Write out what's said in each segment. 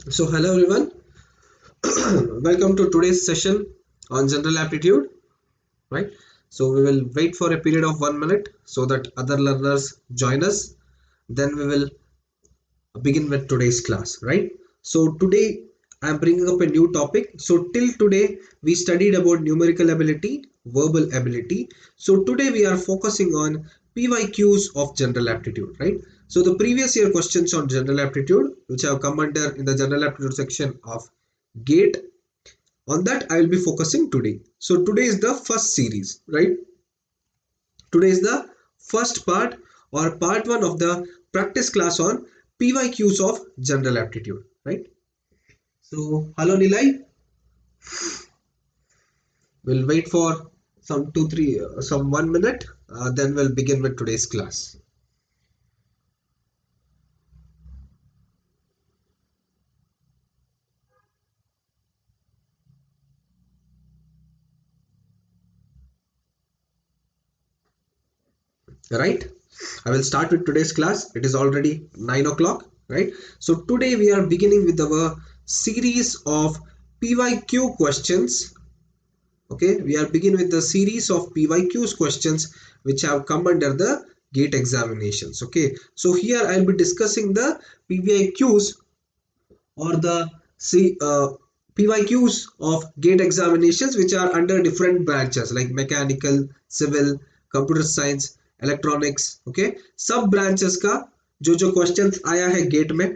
So hello everyone, welcome to today's session on General Aptitude, right? So we will wait for a period of 1 minute so that other learners join us. Then we will begin with today's class, right? So today I am bringing up a new topic. So till today we studied about numerical ability, verbal ability. So today we are focusing on PYQs of general aptitude, right? So the previous year questions on general aptitude, which have come under in the general aptitude section of GATE, on that I will be focusing today. So today is the first series, right? Today is the first part or part 1 of the practice class on PYQs of general aptitude, right? So hello Nilay, we'll wait for some 1 minute, then we'll begin with today's class. Right, I will start with today's class. It is already 9 o'clock, right? So today we are beginning with our series of PYQ questions. Okay, we are beginning with the series of PYQs questions which have come under the GATE examinations. Okay, so here I'll be discussing the PYQs or the PYQs of GATE examinations which are under different branches like mechanical, civil, computer science, electronics. Okay, सब branches का जो questions आया है GATE में,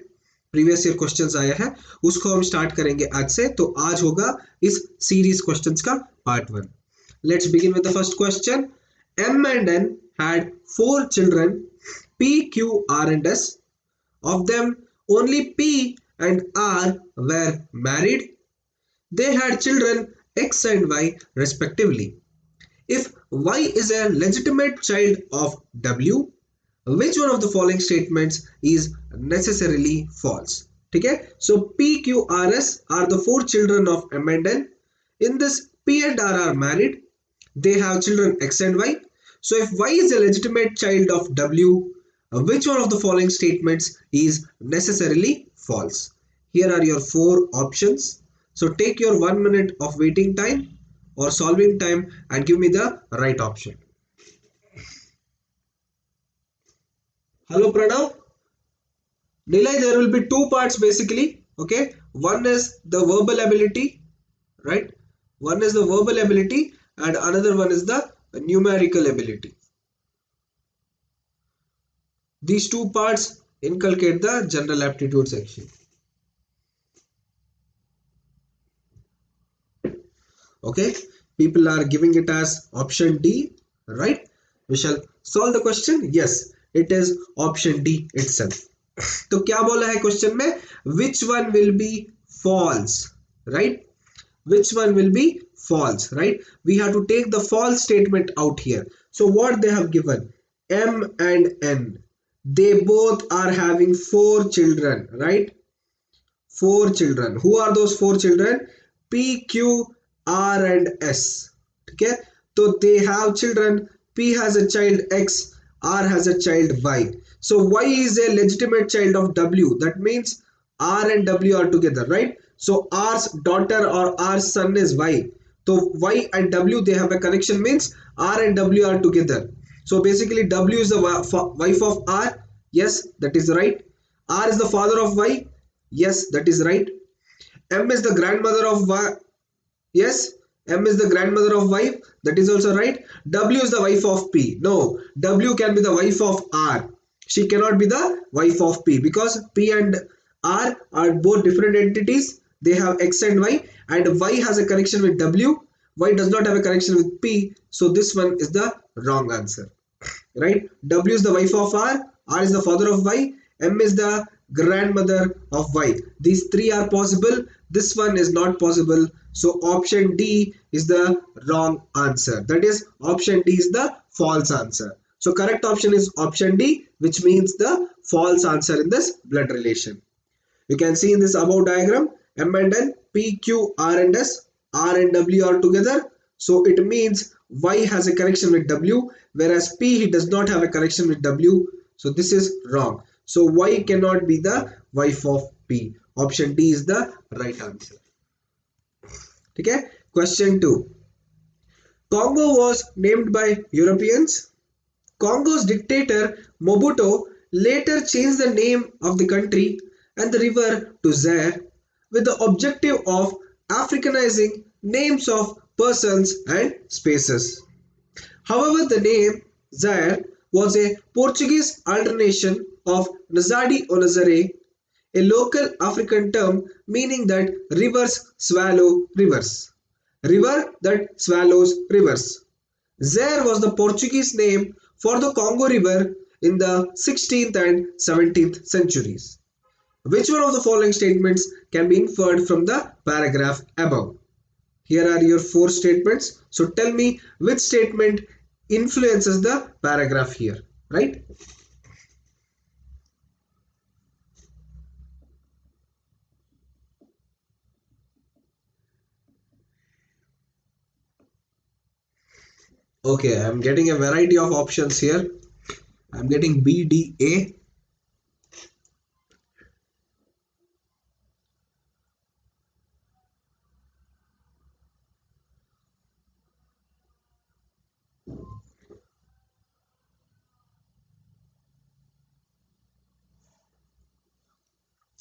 previous year questions आया है, उसको हम स्टार्ट करेंगे आज से. तो आज होगा इस सीरीज क्वेश्चंस का part 1. Let's begin with the first question. M and N had 4 children, P, Q, R and S. Of them only P and R were married. They had children X and Y respectively. If Y is a legitimate child of W, which one of the following statements is necessarily false? Okay, so P, Q, R, S are the 4 children of M and N. In this, P and R are married. They have children X and Y. So if Y is a legitimate child of W, which one of the following statements is necessarily false? Here are your 4 options. So take your 1 minute of waiting time or solving time and give me the right option. Hello Pranav. Nilay, there will be 2 parts basically. Okay, one is the verbal ability, right? One is the verbal ability and another one is the numerical ability. These 2 parts inculcate the general aptitude section. Okay, people are giving it as option D, right? We shall solve the question. Yes, it is option D itself. तो क्या बोला है question में? Which one will be false, right? Which one will be false, right? We have to take the false statement out here. So what they have given, M and N, they both are having 4 children, right? 4 children. Who are those 4 children? P, Q, R and S. Okay, so they have children. P has a child X, R has a child Y. So Y is a legitimate child of W. That means R and W are together, right? So R's daughter or R's son is Y. So Y and W, they have a connection, means R and W are together. So basically W is the wife of R. Yes, that is right. R is the father of Y. Yes, that is right. M is the grandmother of Y. Yes, M is the grandmother of Y. That is also right. W is the wife of P. No, W can be the wife of R. She cannot be the wife of P because P and R are both different entities. They have X and Y, and Y has a connection with W. Y does not have a connection with P. So this one is the wrong answer, right? W is the wife of R. R is the father of Y. M is the grandmother of Y. These 3 are possible. This one is not possible. So option D is the wrong answer. That is, option D is the false answer. So correct option is option D, which means the false answer in this blood relation. You can see in this above diagram, M and N, P, Q, R and S, R and W are together. So it means Y has a connection with W, whereas P, he does not have a connection with W. So this is wrong. So Y cannot be the wife of B. Option D is the right answer. ठीक है. Question 2. Congo was named by Europeans. Congo's dictator Mobutu later changed the name of the country and the river to Zaire with the objective of Africanizing names of persons and spaces. However, the name Zaire was a Portuguese alternation of Nazadi or Nazare, a local African term meaning that rivers swallow rivers. River that swallows rivers. Zaire was the Portuguese name for the Congo River in the 16th and 17th centuries. Which one of the following statements can be inferred from the paragraph above? Here are your 4 statements. So tell me which statement influences the paragraph here, right? Okay, I'm getting a variety of options here. I'm getting B, D, A.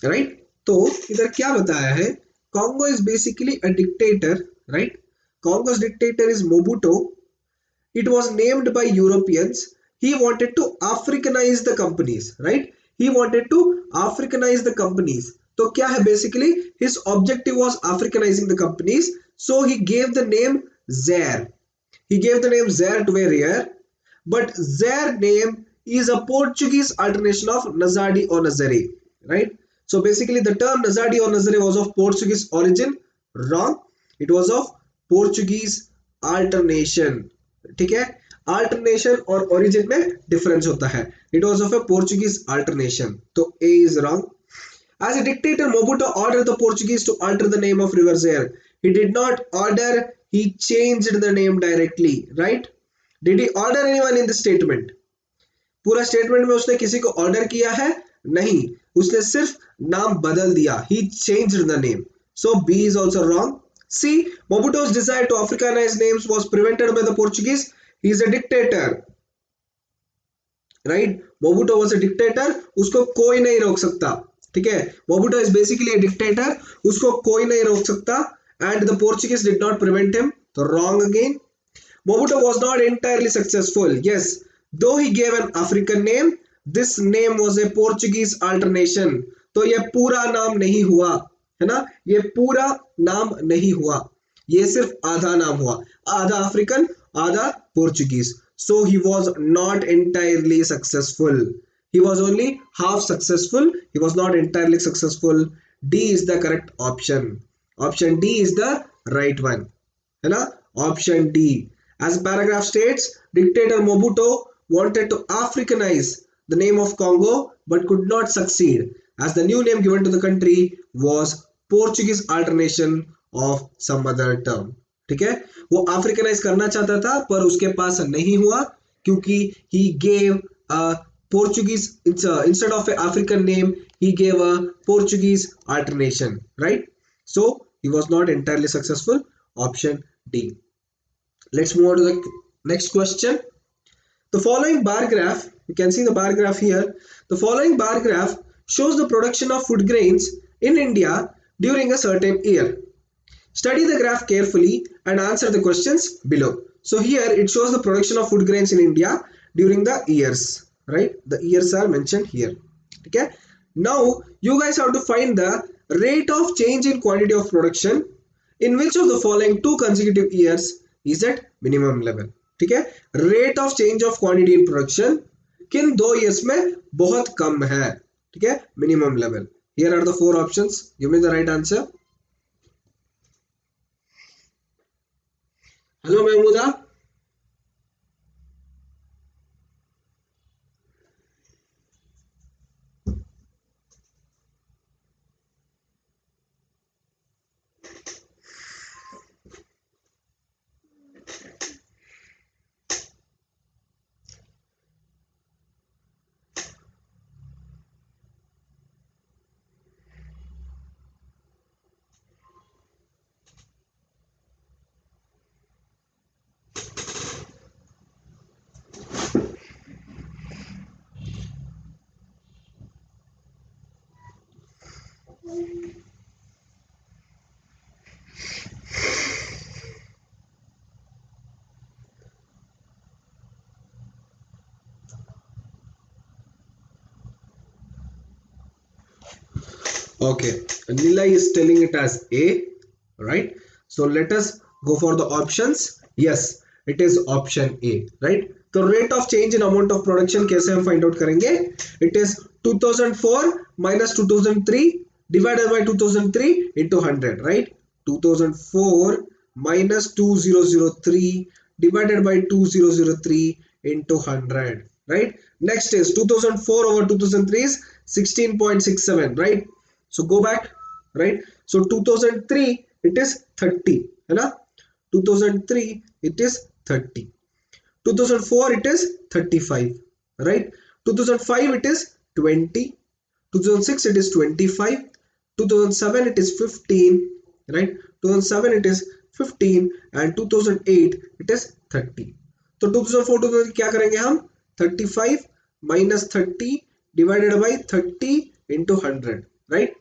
Right तो इधर क्या बताया है Congo is basically a dictator right Congo's dictator is Mobutu. It was named by Europeans. He wanted to Africanize the companies, right? He wanted to Africanize the companies. तो क्या है basically his objective was Africanizing the companies. So he gave the name Zaire. He gave the name Zaire to a rare, but Zaire name is a Portuguese alternation of Nazadi or Nazare, right? So basically the term Nazadi or Nazare was of Portuguese origin. Wrong. It was of Portuguese alternation. ठीक है alternation और origin में difference होता है it was of a Portuguese alternation तो A is wrong as a dictator Mobutu order the Portuguese to alter the name of river Zaire he did not order he changed the name directly right did he order anyone in the statement पूरा statement में उसने किसी को order किया है नहीं उसने सिर्फ नाम बदल दिया he changed the name so B is also wrong See, Mobutu's desire to Africanize names was prevented by the Portuguese. He is a dictator. Right? Mobutu was a dictator. उसको कोई नहीं रोक सकता. ठीक है? Mobutu is basically a dictator. उसको कोई नहीं रोक सकता. And the Portuguese did not prevent him. So wrong again. Mobutu was not entirely successful. Yes, though he gave an African name, this name was a Portuguese alternation. तो ये पूरा नाम नहीं हुआ. है ना ये पूरा नाम नहीं हुआ ये सिर्फ आधा नाम हुआ आधा अफ्रीकन आधा Portuguese so he was not entirely successful he was only half successful he was not entirely successful D is the correct option D is the right one है ना option D as paragraph states dictator Mobutu wanted to Africanize the name of Congo but could not succeed as the new name given to the country was Portuguese alternation of some other term. ठीक है वो अफ्रीकनाइज करना चाहता था पर उसके पास नहीं हुआ क्योंकि he gave a Portuguese instead of an African name he gave a Portuguese alternation right so he was not entirely successful option D. Let's move on to the next question. The following bar graph you can see the bar graph here the following bar graph shows the production of food grains in India during a certain year. Study the graph carefully and answer the questions below. So here it shows the production of food grains in India during the years, right? The years are mentioned here. Okay. Now you guys have to find the rate of change in quantity of production in which of the following 2 consecutive years is at minimum level. ठीक है rate of change of quantity in production किन 2 years में बहुत कम है ठीक है minimum level. Here are the 4 options. Give me the right answer. Hello, Mahmooda. Okay, Nila is telling it as A, right? So let us go for the options. Yes, it is option A, right? The rate of change in amount of production कैसे हम find out करेंगे? It is 2004 minus 2003 divided by 2003 into 100, right? 2004 minus 2003 divided by 2003 into 100, right? Next is 2004 over 2003 is 16.67, right? So go back, right? So 2003 it is 30, है ना? 2003 it is 30. 2004 it is 35, right? 2005 it is 20. 2006 it is 25. 2007 it is 15, right? 2007 it is 15 and 2008 it is 30. तो 2004 2000 क्या करेंगे हम? 35 minus 30 divided by 30 into 100, right?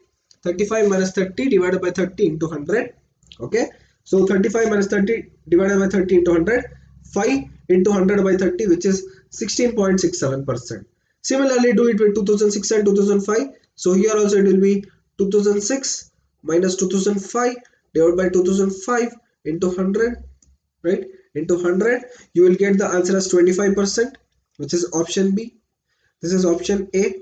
35 minus 30 divided by 30 into 100. Okay, so 35 minus 30 divided by 30 into 100, 5 into 100 by 30, which is 16.67%. Similarly, do it with 2006 and 2005. So here also it will be 2006 minus 2005 divided by 2005 into 100, right? Into 100, you will get the answer as 25%, which is option B. This is option A,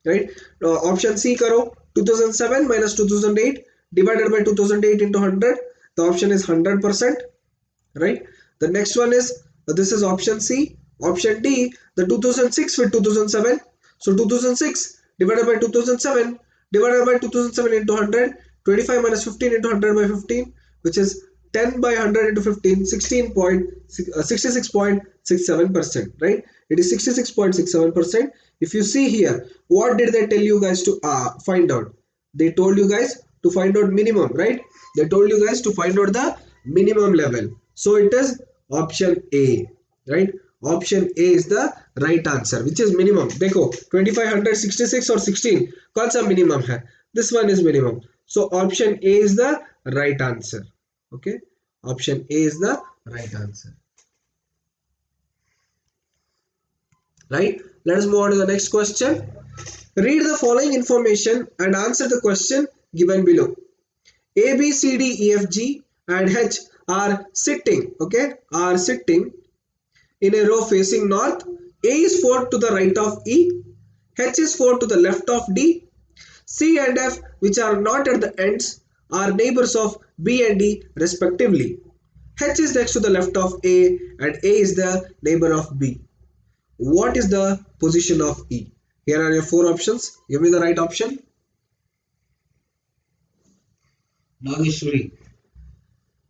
right? Now option C karo, 2007 minus 2008 divided by 2008 into 100. The option is 100%, right? The next one is this is option C. Option D, the 2006 with 2007. So 2006 divided by 2007 divided by 2007 into 100. 25 minus 15 into 100 by 15, which is 10 by 100 into 15, 66.67%, right? It is 66.67%. If you see here, what did they tell you guys to find out? They told you guys to find out minimum, right? They told you guys to find out the minimum level. So it is option A, right? Option A is the right answer, which is minimum. देखो 2500, 66 और 16 कौन सा minimum है? This one is minimum. So option A is the right answer. Okay, option A is the right answer. Right? Let us move on to the next question. Read the following information and answer the question given below. A, B, C, D, E, F, G and H are sitting, okay, are sitting in a row facing north. A is 4 to the right of E, H is 4 to the left of D, C and F, which are not at the ends, are neighbors of B and D respectively. H is next to the left of A and A is the neighbor of B. What is the position of E? Here are your 4 options. Give me the right option. Nagashri.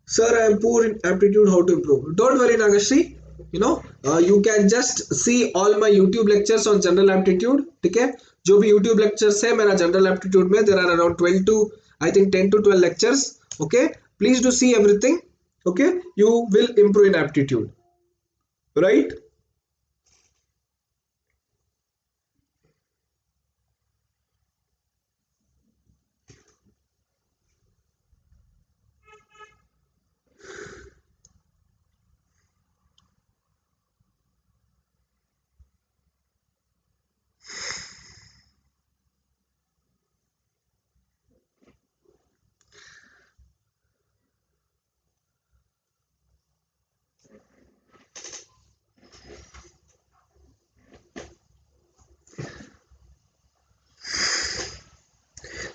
Sir, I am poor in aptitude. How to improve? Don't worry, Nagashri. You can just see all my YouTube lectures on general aptitude. Okay? जो भी YouTube lectures है मेरा general aptitude में, there are around 12 to I think 10 to 12 lectures. Okay? Please do see everything. Okay? You will improve in aptitude. Right?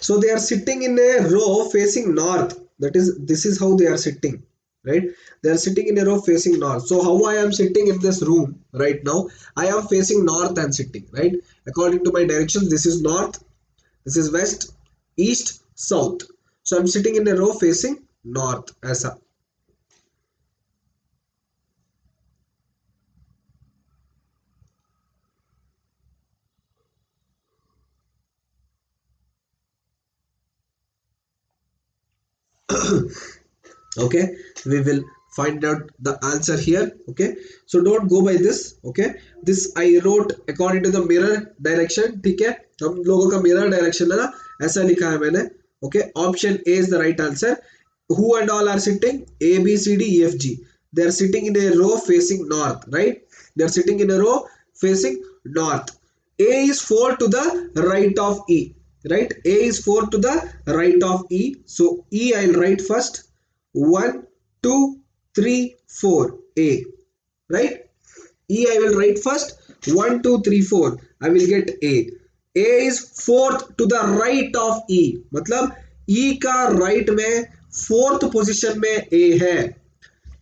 So they are sitting in a row facing north. That is, this is how they are sitting, right? They are sitting in a row facing north. So how I am sitting in this room right now, I am facing north and sitting, right? According to my directions, this is north, this is west, east, south. So I'm sitting in a row facing north. ऐसा. Okay, we will find out the answer here. Okay, so don't go by this. Okay, this I wrote according to the mirror direction. ठीक है, हम लोगों का mirror direction है ना, ऐसा लिखा है मैंने. Okay, option A is the right answer. Who and all are sitting? A, B, C, D, E, F, G. They are sitting in a row facing north, right? They are sitting in a row facing north. A is 4 to the right of E, right? A is 4 to the right of E. So E I'll write first. 1, 2, 3, 4. A, right? E I will write first. 1, 2, 3, 4. I will get A. A is fourth to the right of E. मतलब E का right में fourth position में A है.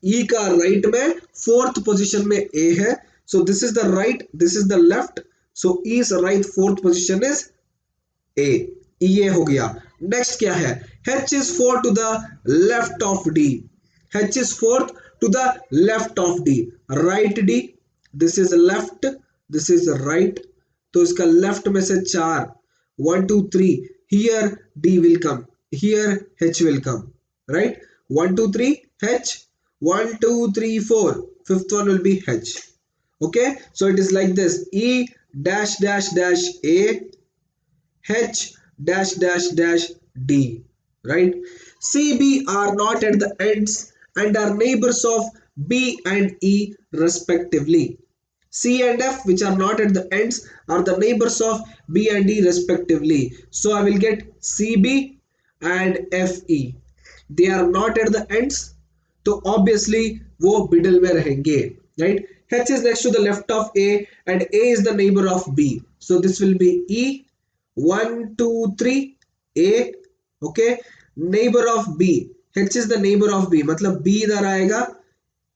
E का right में fourth position में A है. So this is the right, this is the left. So E's right fourth position is A. ये हो गया. Next क्या है? H is fourth to the left of D. H is fourth to the left of D. Right D. This is left. This is right. तो इसका left में से 4. 1, 2, 3. Here D will come. Here H will come. Right? 1, 2, 3. H. 1, 2, 3, 4. Fifth one will be H. Okay? So it is like this. E dash dash dash A. H dash dash dash D, right? C, B are not at the ends and are neighbors of B and E respectively. C and F, which are not at the ends, are the neighbors of B and E respectively. So I will get CB and FE. They are not at the ends, तो obviously वो middle में रहेंगे, right? H is next to the left of A and A is the neighbor of B. So this will be E. 1, 2, 3. A. Okay. Neighbor of B. H is the neighbor of B. मतलब B इधर आएगा.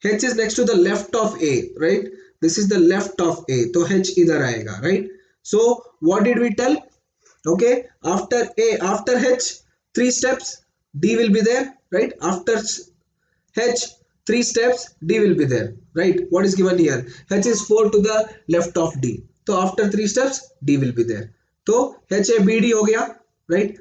H is next to the left of A, right? This is the left of A. तो H इधर आएगा, right? So what did we tell? Okay. After A, after H, 3 steps, D will be there, right? After H, 3 steps, D will be there, right? What is given here? H is 4 to the left of D. So after 3 steps, D will be there. So HABD हो गया, right?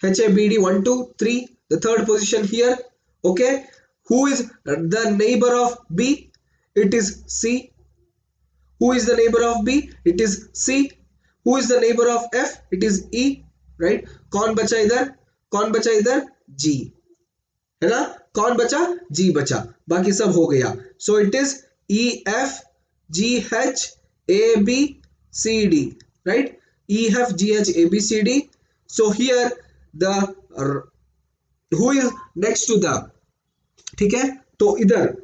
HABD 1, 2, 3. The third position here. Okay. Who is the neighbor of B? It is C. Who is the neighbor of B? It is C. Who is the neighbor of F? It is E. Right? कौन बचा इधर? कौन बचा इधर? G. है ना? कौन बचा? G बचा. बाकी सब हो गया. So it is E, F, G, H, A, B, C, D. Right? E, F, G, H, A, B, C, D. So here the who is next to the, ठीक है? तो इधर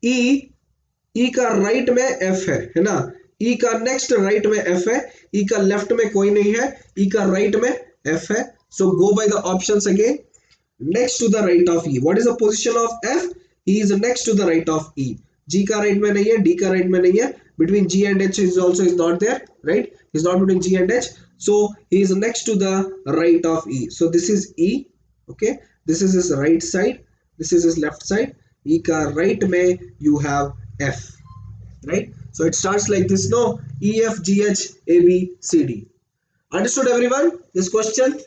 E का राइट में F है ना? E का next right में F है. E का लेफ्ट में कोई नहीं है. E का राइट में F है. So go by the options again. Next to the right of E. What is the position of F? He is next to the right of E. G का right में नहीं है. D का right में नहीं है. Between G and H is also is not there, right? He's not between G and H. So he is next to the right of E. So this is E. Okay. This is his right side. This is his left side. E का right में you have F, right? So it starts like this, no? E, F, G, H, A, B, C, D. Understood everyone? This question?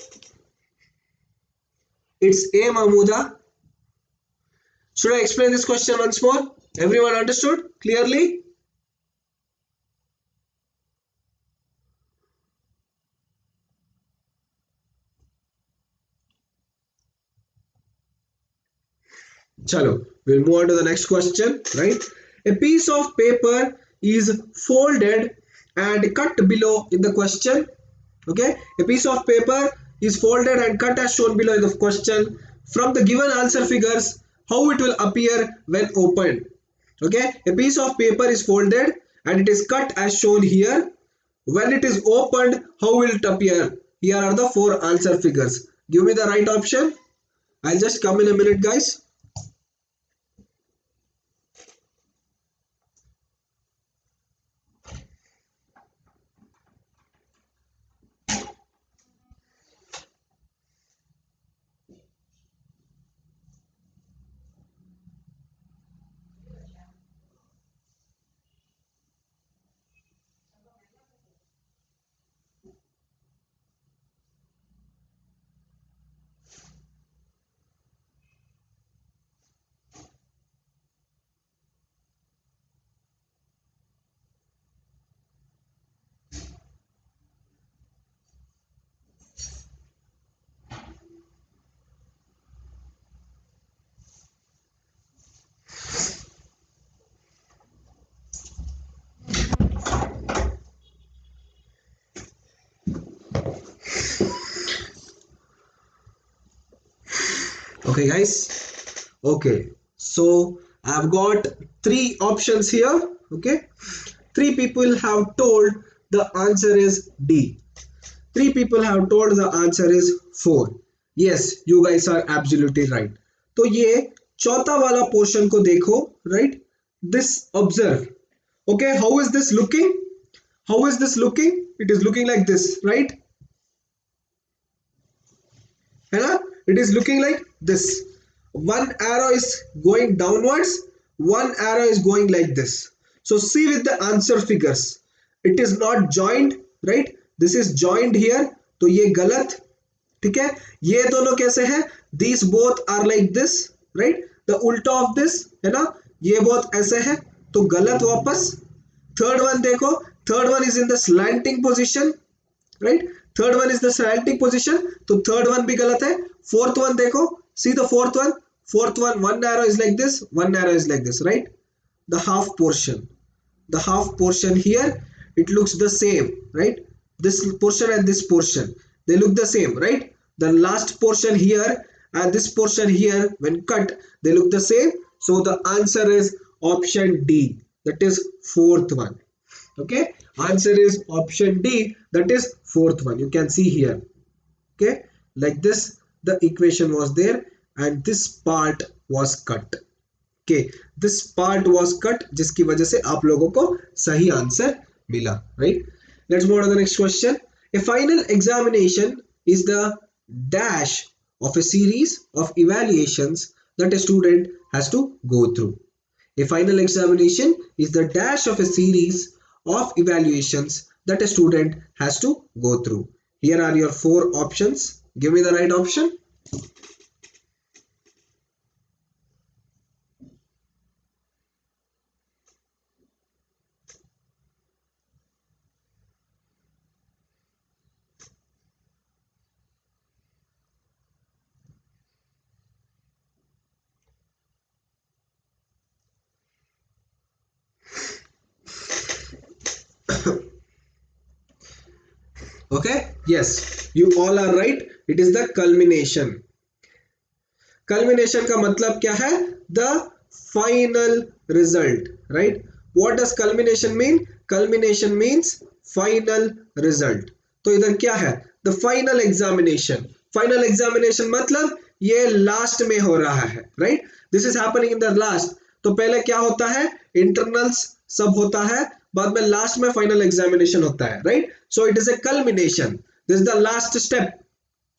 It's A, Mahmuda. Should I explain this question once more? Everyone understood clearly? Chalo, we'll move on to the next question, right? A piece of paper is folded and cut below in the question. Okay, a piece of paper is folded and cut as shown below in the question. From the given answer figures, how it will appear when opened. Okay, a piece of paper is folded and it is cut as shown here. When it is opened, how will it appear? Here are the 4 answer figures. Give me the right option. I'll just come in a minute, guys. Okay, guys. Okay, so I've got three options here. Okay, three people have told the answer is D. Three people have told the answer is 4. Yes, you guys are absolutely right. तो ये चौथा वाला portion को देखो, right? This observe. Okay, how is this looking? How is this looking? It is looking like this, right? है ना? It is looking like this. One arrow is going downwards, one arrow is going like this. So see with the answer figures, it is not joined, right? This is joined here, तो ये गलत. ठीक है, ये दोनों कैसे हैं? These both are like this, right? The उल्टा of this है ना, ये both ऐसे है, तो गलत वापस. थर्ड वन देखो, third one is in the slanting position, right? Third one is the slanting position, तो थर्ड वन भी गलत है. फोर्थ वन देखो, see the fourth one. Fourth one, one arrow is like this, one arrow is like this, right? The half portion, the half portion here, it looks the same, right? This portion and this portion, they look the same, right? The last portion here and this portion here, when cut, they look the same. So the answer is option D, that is fourth one. Okay, answer is option D, that is fourth one. You can see here, okay, like this the equation was there and this part was cut. Okay, this part was cut, जिसकी वजह से आप लोगों को सही answer मिला, right? Let's move on to the next question. A final examination is the dash of a series of evaluations that a student has to go through. A final examination is the dash of a series of evaluations that a student has to go through. Here are your 4 options. Give me the right option. Okay, yes, you all are right. It is the culmination. Culmination का मतलब क्या है? The final result, right? What does culmination mean? Culmination means final result. तो इधर क्या है? The final examination. Final examination मतलब ये लास्ट में हो रहा है, right? This is happening in the last. तो पहले क्या होता है? Internals सब होता है, बाद में लास्ट में फाइनल एग्जामिनेशन होता है, right? So it is a culmination. This is the last step,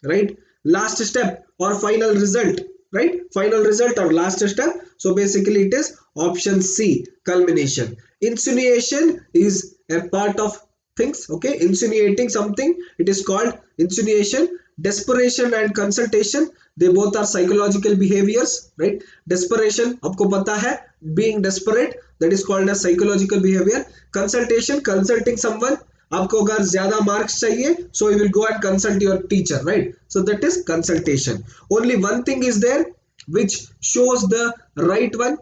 right? Last step और final result, right? Final result और last step. So basically it is option C, culmination. Insinuation is a part of things, okay? Insinuating something, it is called insinuation. Desperation and consultation, they both are psychological behaviors, right? Desperation, आपको पता है, being desperate, that is called as psychological behavior. Consultation, consulting someone, आपको अगर ज्यादा marks चाहिए, so you will go and consult your teacher, right? So that is consultation. Only one thing is there which shows the right one.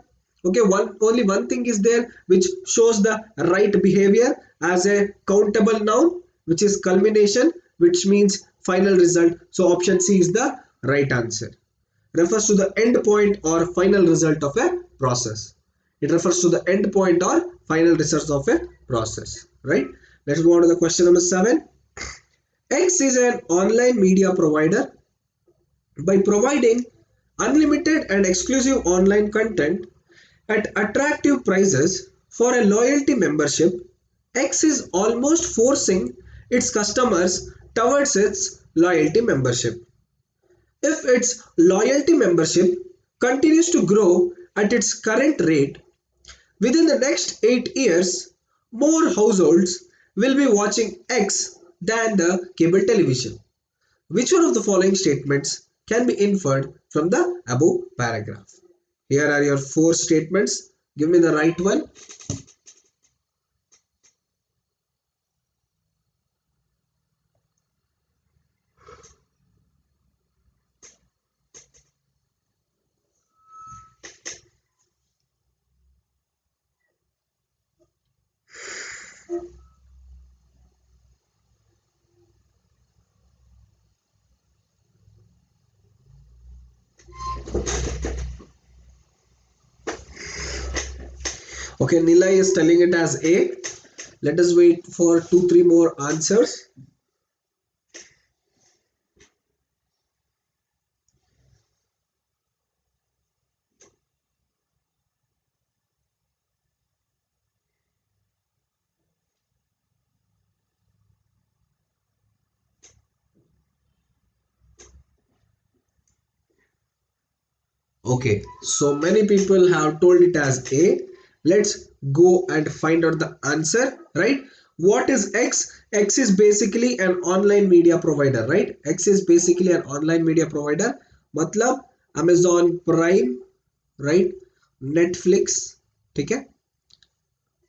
Okay, only one thing is there which shows the right behavior as a countable noun, which is culmination, which means final result. So option C is the right answer. Refers to the end point or final result of a process. It refers to the end point or final result of a process, right? Let's move on to the question number 7. X is an online media provider. By providing unlimited and exclusive online content at attractive prices for a loyalty membership, X is almost forcing its customers towards its loyalty membership. If its loyalty membership continues to grow at its current rate, within the next 8 years, more households will be watching X than the cable television. Which one of the following statements can be inferred from the above paragraph? Here are your 4 statements. Give me the right one. Okay, Nilay is telling it as A. Let us wait for 2-3 more answers. Okay, so many people have told it as A. Let's go and find out the answer, right? What is X? X is basically an online media provider, right? X is basically an online media provider. मतलब Amazon Prime, right? Netflix, ठीक है?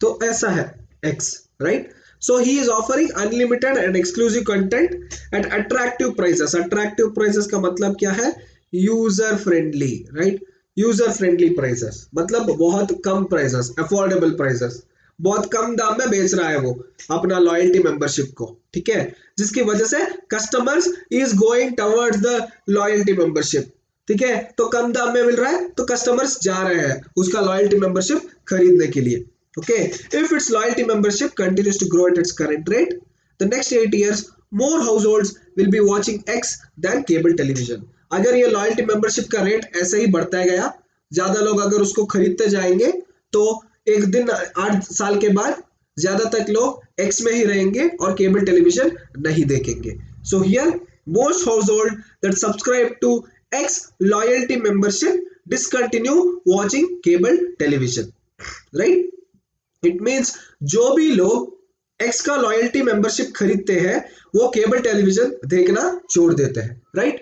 तो ऐसा है X, right? So he is offering unlimited and exclusive content at attractive prices. Attractive prices का मतलब क्या है? User friendly, right? User friendly prices मतलब बहुत कम prices, affordable prices, बहुत कम दाम में बेच रहा है वो अपना लॉयल्टी मेंबरशिप को, ठीक है, जिसकी वजह से customers is going towards the loyalty membership, ठीक है, तो कम दाम में मिल रहा है तो कस्टमर्स जा रहे हैं उसका लॉयल्टी मेंबरशिप खरीदने के लिए. Okay, if its loyalty membership continues to grow at its current rate, the next 8 years, more households will be watching X than cable television. अगर ये loyalty membership का रेट ऐसे ही बढ़ता गया, ज्यादा लोग अगर उसको खरीदते जाएंगे, तो एक दिन 8 साल के बाद ज्यादातर लोग X में ही रहेंगे और केबल टेलीविजन नहीं देखेंगे. So here, most households that subscribe to X loyalty membership discontinue watching cable television, right? It means जो भी लोग एक्स का लॉयल्टी मेंबरशिप खरीदते हैं वो केबल टेलीविजन देखना छोड़ देते हैं, राइट,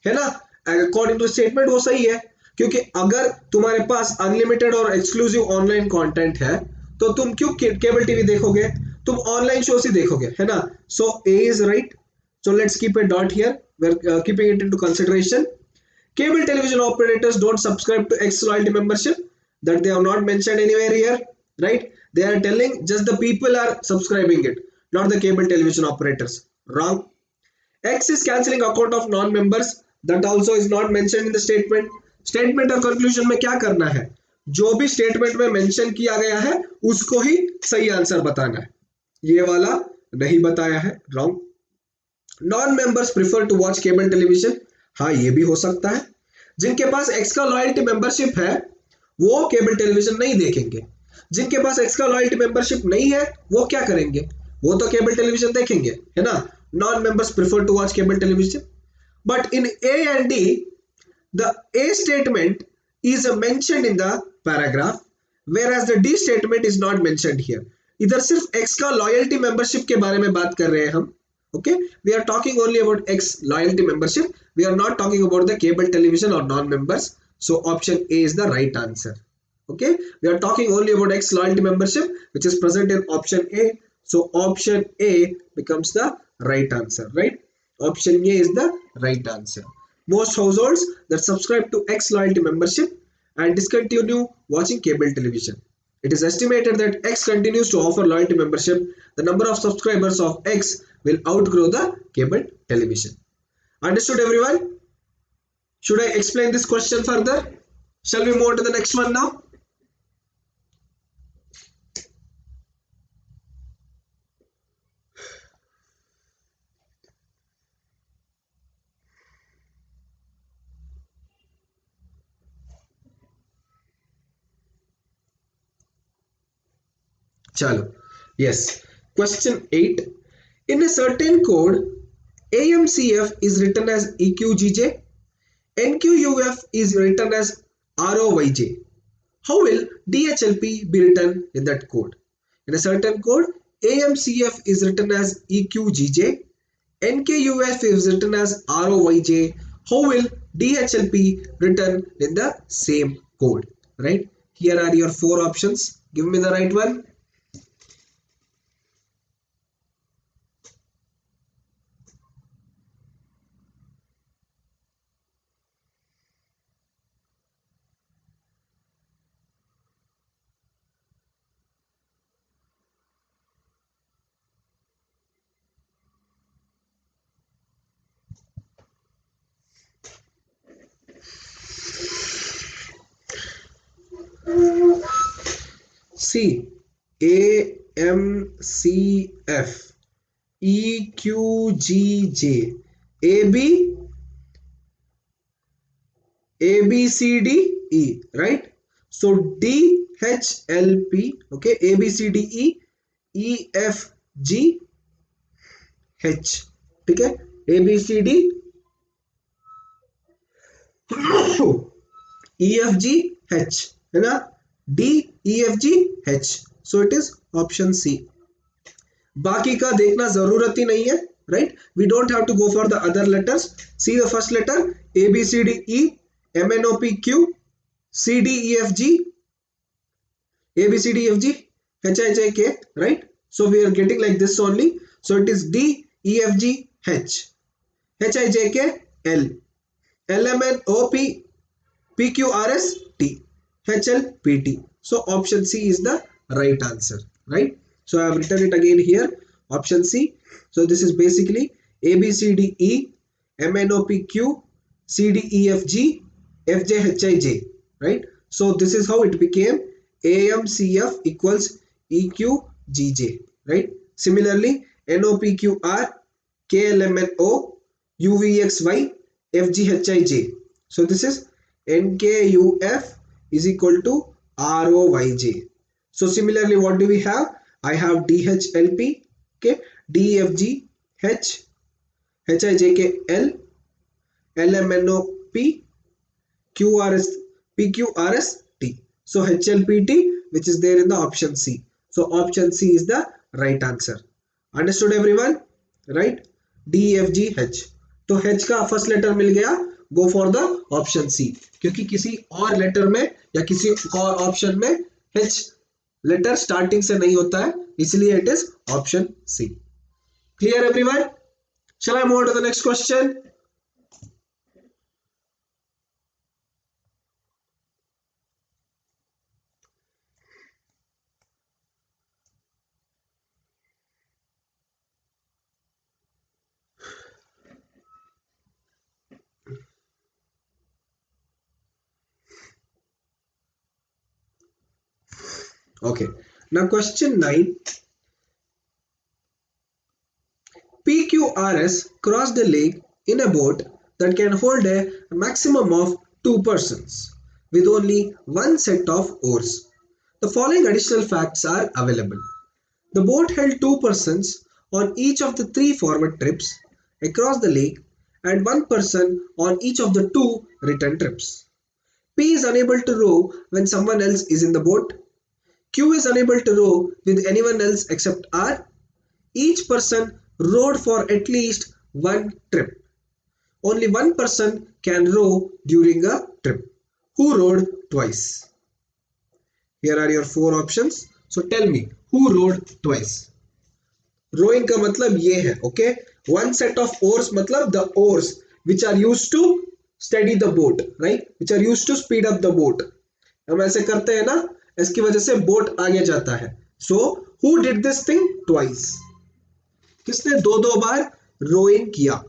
है ना? अकॉर्डिंग टू स्टेटमेंट वो सही है, क्योंकि अगर तुम्हारे पास अनलिमिटेड और एक्सक्लूसिव ऑनलाइन कंटेंट है तो तुम क्यों केबल टीवी देखोगे, तुम ऑनलाइन शोज ही देखोगे, है ना? So A is right. So let's keep a dot here, we are keeping it into consideration. Cable television operators don't subscribe to X loyalty membership, that they have not mentioned anywhere here, right? They are telling just the people are subscribing it, not the cable television operators. Wrong. X is cancelling account of non-members, that also is not mentioned in the statement. Statement और conclusion में क्या करना है, जो भी statement में mention किया गया है उसको ही सही आंसर बताना है, ये वाला नहीं बताया है. Wrong. Non-members prefer to watch cable television, हाँ ये भी हो सकता है. जिनके पास एक्स का लॉयल्टी मेंबरशिप है वो केबल टेलीविजन नहीं देखेंगे, जिनके पास एक्स का लॉयल्टी मेंबरशिप नहीं है वो क्या करेंगे, वो तो केबल टेलीविजन देखेंगे, है ना? Non members prefer to watch cable television. But in A and D the A statement is mentioned in the paragraph whereas the D statement is not mentioned here. इधर सिर्फ x का loyalty membership के बारे में बात कर रहे हैं हम. Okay, we are talking only about X loyalty membership. We are not talking about the cable television or non-members. So option A is the right answer. Okay, we are talking only about X loyalty membership, which is present in option A. So option A becomes the right answer, right? Option A is the right answer. Most households that subscribe to X loyalty membership and discontinue watching cable television. It is estimated that X continues to offer loyalty membership. The number of subscribers of X will outgrow the cable television. Understood everyone? Should I explain this question further? Shall we move on to the next one now? Chalo. Yes. Question 8. In a certain code, AMCF is written as EQGJ, NQUF is written as ROYJ. How will DHLP be written in that code? In a certain code, AMCF is written as EQGJ, NQUF is written as ROYJ. How will DHLP written in the same code? Right? Here are your 4 options. Give me the right one. see AMCF EQGJ AB ABCDE, right? So DHLP, okay, ABCDE EFG H, ठीक है, ABCD EFG H, है ना, DEFG H. So it is option C. बाकी का देखना जरूरत ही नहीं है, right? We don't have to go for the other letters. See the first letter ABCDE MNOPQ CDEFG ABCDEFG HIJK, right? So we are getting like this only. So it is DEFG H HIJK L LMNOP PQRS T HLPT. So option C is the right answer, right? So I have written it again here, option C. So this is basically ABCDE MNOPQ CDEFG FJHIJ, right? So this is how it became AMCF equals EQGJ, right? Similarly, NOPQR KLMNO UVXY FGHIJ. So this is NKUF is equal to ROYJ. So similarly, what do we have? I have DHLP, okay, DFG H HIJKL LMNOP QRS PQRS T. So HLPT, which is there in the option C. So option C is the right answer. Understood everyone? Right? DFG H. तो H का first letter मिल गया, go for the option C, क्योंकि किसी और letter में या किसी और ऑप्शन में H लेटर स्टार्टिंग से नहीं होता है, इसलिए it is option C. Clear everyone? Shall I move on to the next question? Okay, now question 9. PQRS crossed the lake in a boat that can hold a maximum of 2 persons with only one set of oars. The following additional facts are available. The boat held 2 persons on each of the 3 forward trips across the lake and 1 person on each of the 2 return trips. P is unable to row when someone else is in the boat. Q is unable to row with anyone else except R. Each person rowed for at least one trip. Only one person can row during a trip. Who rowed twice? Here are your 4 options. So tell me, who rowed twice? Rowing का मतलब ये है, okay? One set of oars मतलब the oars which are used to steady the boat, right? Which are used to speed up the boat. हम ऐसे करते हैं ना, इसकी वजह से बोट आगे जाता है. So who did this thing twice? किसने दो बार रोइंग किया?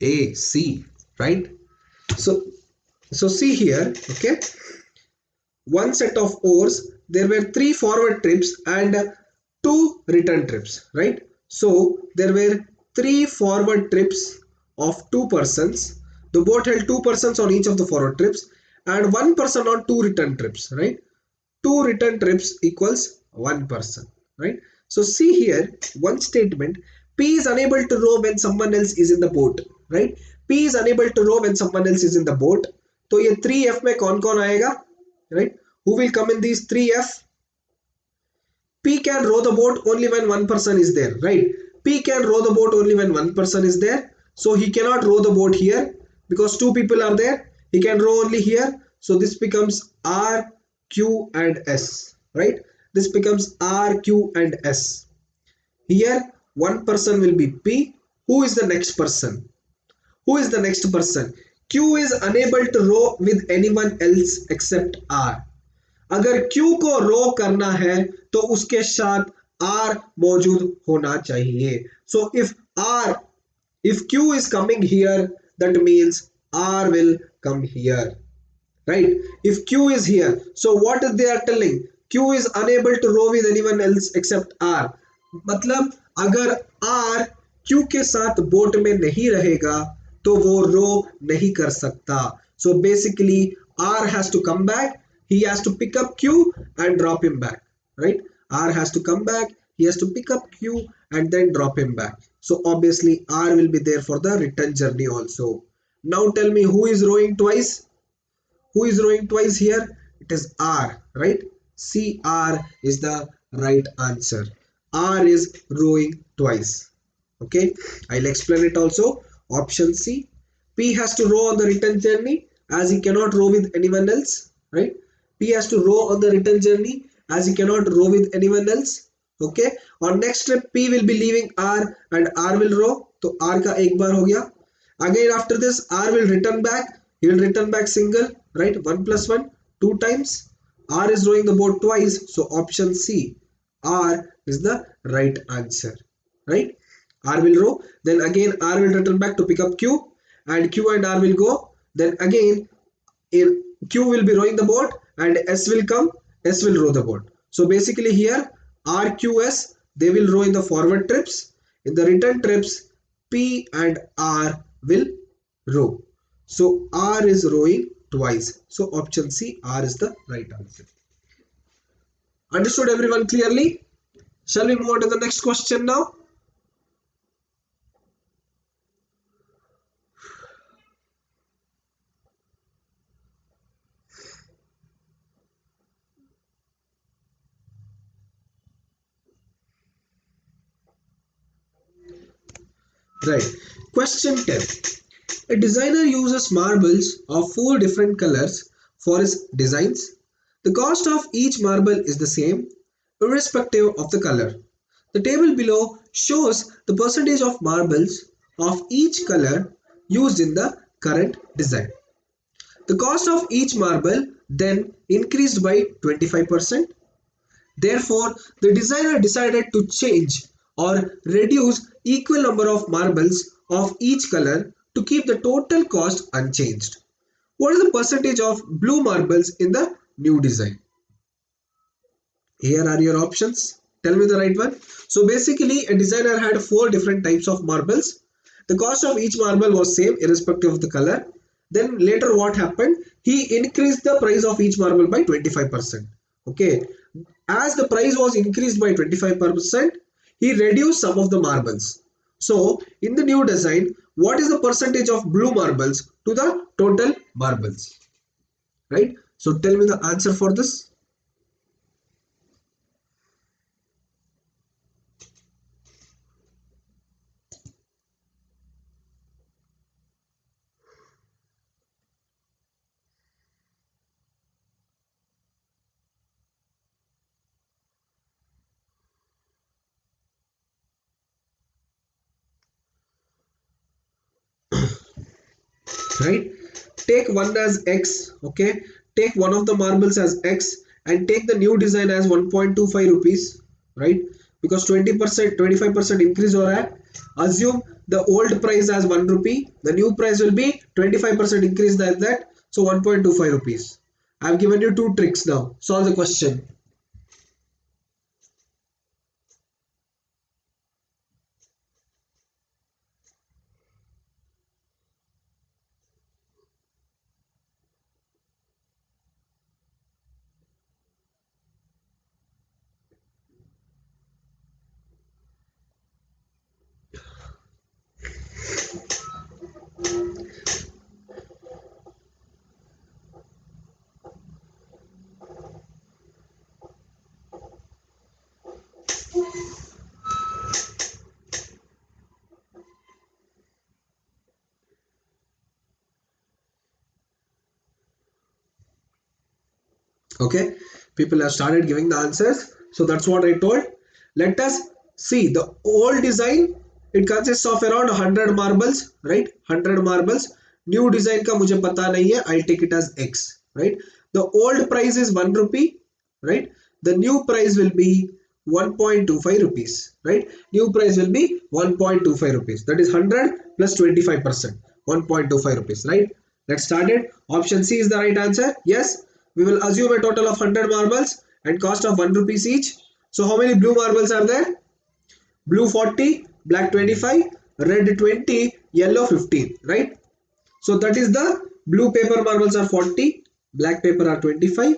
A, C, right? So see here, okay? One set of oars, there were 3 forward trips and 2 return trips, right? So there were 3 forward trips of 2 persons. The boat held 2 persons on each of the forward trips and 1 person on 2 return trips, right? 2 return trips equals 1 person, right? So see here, one statement, P is unable to row when someone else is in the boat, right? P is unable to row when someone else is in the boat. तो ये 3F में कौन कौन आएगा, right? Who will come in these 3F? P can row the boat only when one person is there, right? P can row the boat only when one person is there. So he cannot row the boat here because 2 people are there. He can row only here. So this becomes R, Q and S, right? This becomes R, Q and S. Here one person will be P. Who is the next person? Who is the next person? Q is unable to row with anyone else except R. अगर Q को रो करना है तो उसके साथ R मौजूद होना चाहिए. So if Q is coming here, that means R will come here, right? If Q is here, so what they are telling? Q is unable to row with anyone else except R. मतलब अगर R Q के साथ boat में नहीं रहेगा तो वो रो नहीं कर सकता. So basically R has to come back, he has to pick up Q and drop him back, right? R has to come back, he has to pick up Q and then drop him back. So obviously R will be there for the return journey also. Now tell me, who is rowing twice? Who is rowing twice here? It is R, right? CR is the right answer. R is rowing twice. Okay, I'll explain it also. Option C. P has to row on the return journey as he cannot row with anyone else, right? P has to row on the return journey as he cannot row with anyone else. Okay, on next trip P will be leaving R and R will row. तो R का एक बार हो गया. Again after this R will return back. He will return back single, right? 1 plus 1, 2 times. R is rowing the boat twice. So option C, R is the right answer, right? R will row. Then again R will return back to pick up Q, and Q and R will go. Then again Q will be rowing the boat and S will come. S will row the boat. So basically here RQS, they will row in the forward trips. In the return trips, P and R will row. So R is rowing twice. So option C, R is the right answer. Understood everyone clearly? Shall we move on to the next question now? Right. Question 10. A designer uses marbles of 4 different colors for his designs. The cost of each marble is the same, irrespective of the color. The table below shows the percentage of marbles of each color used in the current design. The cost of each marble then increased by 25%. Therefore, the designer decided to change or reduce equal number of marbles of each color to keep the total cost unchanged. What is the percentage of blue marbles in the new design? Here are your options. Tell me the right one. So basically a designer had 4 different types of marbles. The cost of each marble was same irrespective of the color. Then later what happened? He increased the price of each marble by 25%. Okay. As the price was increased by 25%, he reduced some of the marbles. So in the new design, what is the percentage of blue marbles to the total marbles? Right? So tell me the answer for this. Right, take one as X. Okay, take one of the marbles as X and take the new design as 1.25 rupees, right? Because 20% 25% increase हो रहा है. Assume the old price as 1 rupee, the new price will be 25% increase like that, so 1.25 rupees. I have given you 2 tricks now. Solve the question. Okay, people have started giving the answers, so that's what I told. Let us see the old design It consists of around 100 marbles, right? 100 marbles. New design का मुझे पता नहीं है. I'll take it as X, right? The old price is 1 rupee, right? The new price will be 1.25 rupees, right? New price will be 1.25 rupees. That is 100 plus 25%, 1.25 rupees, right? Let's start it. Option C is the right answer. Yes, we will assume a total of 100 marbles and cost of 1 rupees each. So how many blue marbles are there? Blue 40, black 25, red 20, yellow 15, right? So that is the blue paper marbles are 40, black paper are 25,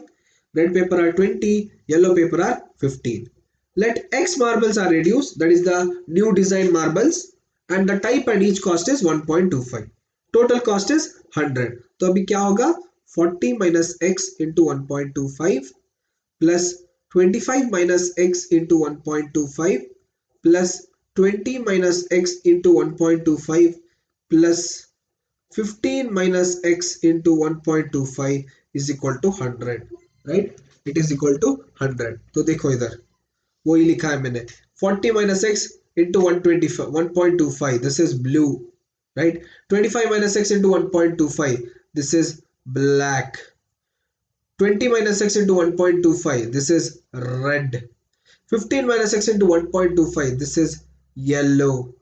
red paper are 20, yellow paper are 15. Let X marbles are reduced, that is the new design marbles, and the type and each cost is 1.25. Total cost is 100. तो अभी क्या होगा? 40 minus X into 1.25 plus 25 minus X into 1.25 plus 20 minus X into 1.25 plus 15 minus X into 1.25 is equal to 100, right? It is equal to 100. तो देखो इधर वही लिखा है मैंने. 40 minus X into 125 1.25, this is blue, right? 25 minus X into 1.25, this is black. 20 minus X into 1.25, this is red. 15 minus X into 1.25, this is yellow,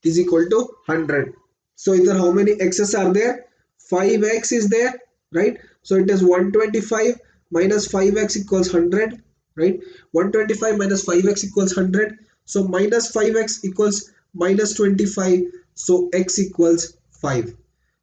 is equal to 100. So either how many X's are there? 5X is there, right? So it is 125 minus 5X equals 100, right? 125 minus 5X equals 100. So minus 5X equals minus 25. So X equals 5.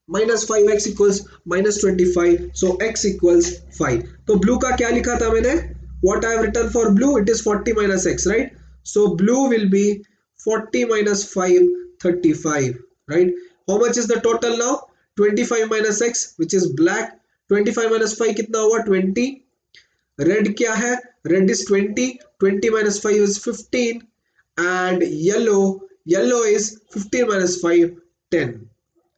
Minus 5X equals minus 25. So X equals 5. तो blue का क्या लिखा था मैंने? What I have written for blue? It is 40 minus X, right? So blue will be 40 minus 5, 35, right? How much is the total now? 25 minus X, which is black. 25 minus 5 कितना हुआ? 20. Red क्या है? Red is 20. 20 minus 5 is 15. And yellow is 15 minus 5, 10.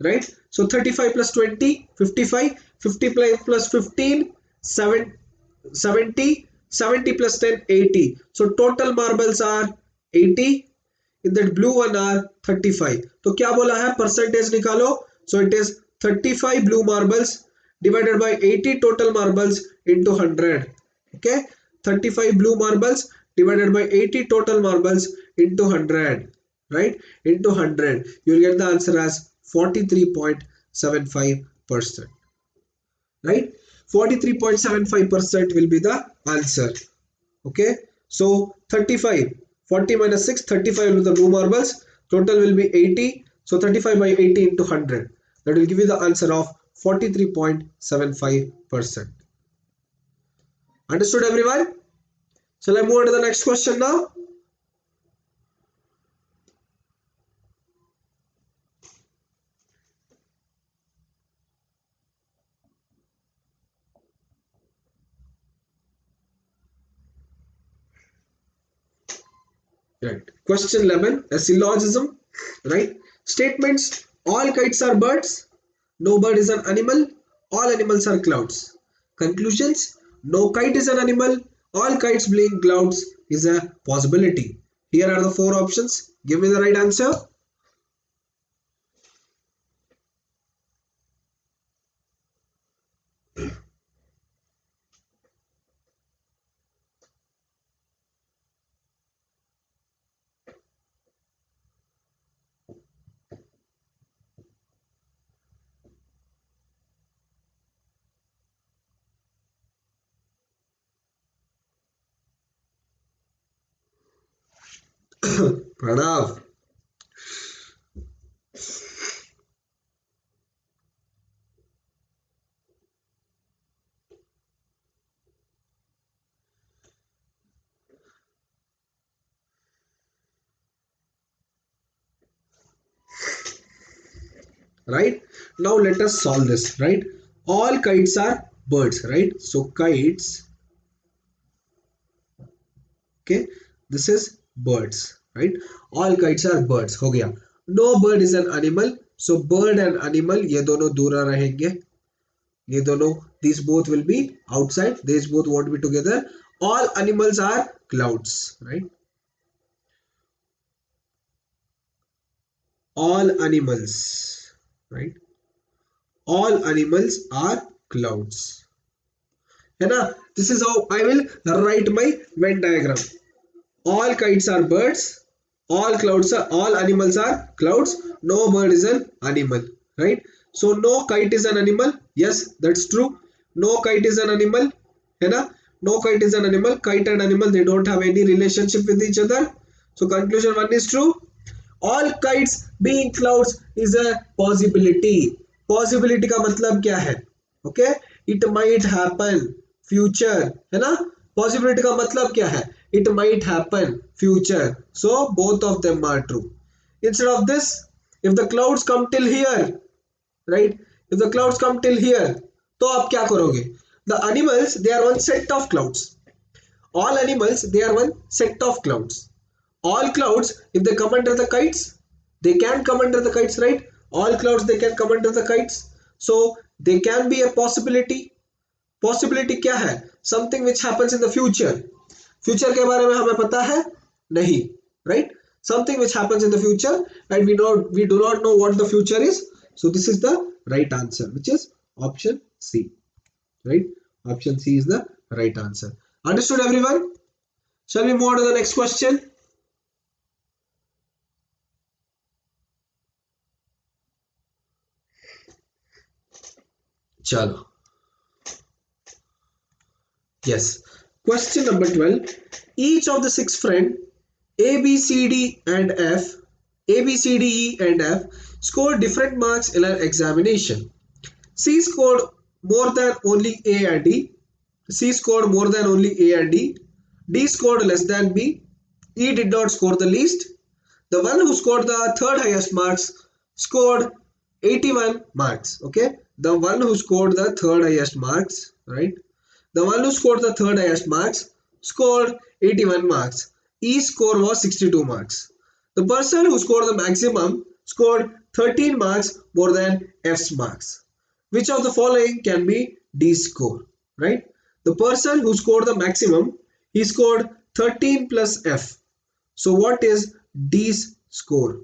Right? So 35 plus 20, 55. 55 plus 15, 70. 70 plus 10, 80. So total marbles are 80. In that blue one are 35. तो क्या बोला है? Percentage निकालो. So it is 35 blue marbles divided by 80 total marbles into 100. Okay, 35 blue marbles divided by 80 total marbles into 100, right? Into 100, you will get the answer as 43.75%, right? 43.75% will be the answer. Okay, so 35, 40 minus 6, 35 will be the blue marbles. Total will be 80. So 35 by 80 into 100. That will give you the answer of 43.75%. Understood, everyone? Shall I move on to the next question now? Right. Question 11, a syllogism, right? Statements: all kites are birds, no bird is an animal, all animals are clouds. Conclusions: no kite is an animal, all kites being clouds is a possibility. Here are the 4 options. Give me the right answer. Pranav. Right, now let us solve this. Right, all kites are birds, right? So kites, okay, this is birds, right? All kites are birds. हो गया. No bird is an animal. So bird and animal ये दोनों दूर रहेंगे. ये दोनों, these both will be outside. These both won't be together. All animals are clouds, right? all animals, right? All animals are clouds, है ना? This is how I will write my Venn diagram. All kites are birds, all animals are clouds, no bird is an animal, right? So no kite is an animal. Yes, that's true. No kite is an animal, है ना? No kite is an animal. Kite and animal, they don't have any relationship with each other. So conclusion one is true. All kites being clouds is a possibility. Possibility का मतलब क्या है? Okay, it might happen, future, है ना? Possibility का मतलब क्या है? It might happen, future. So both of them are true. Instead of this, if the clouds come till here, right? If the clouds come till here, तो आप क्या करोगे? The animals, they are one set of clouds. All animals, they are one set of clouds. All clouds, if they come under the kites, they can come under the kites, right? All clouds, they can come under the kites. So they can be a possibility. Possibility क्या है? Something which happens in the future. Future के बारे में हमें पता है नहीं, right? Something which happens in the future, and we do not know what the future is. So this is the right answer, which is option C, right? Option C is the right answer. Understood, everyone? Shall we move on to the next question? Chalo. Yes. Question number 12. Each of the six friends A, B, C, D and F, A, B, C, D, E and F scored different marks in an examination. C scored more than only A and D. C scored more than only A and D. D scored less than B. E did not score the least. The one who scored the third highest marks scored 81 marks. Okay, the one who scored the third highest marks, right? The one who scored the third highest marks scored 81 marks. E's score was 62 marks. The person who scored the maximum scored 13 marks more than F's marks. Which of the following can be D's score, right? The person who scored the maximum, he scored 13 plus F. So what is D's score?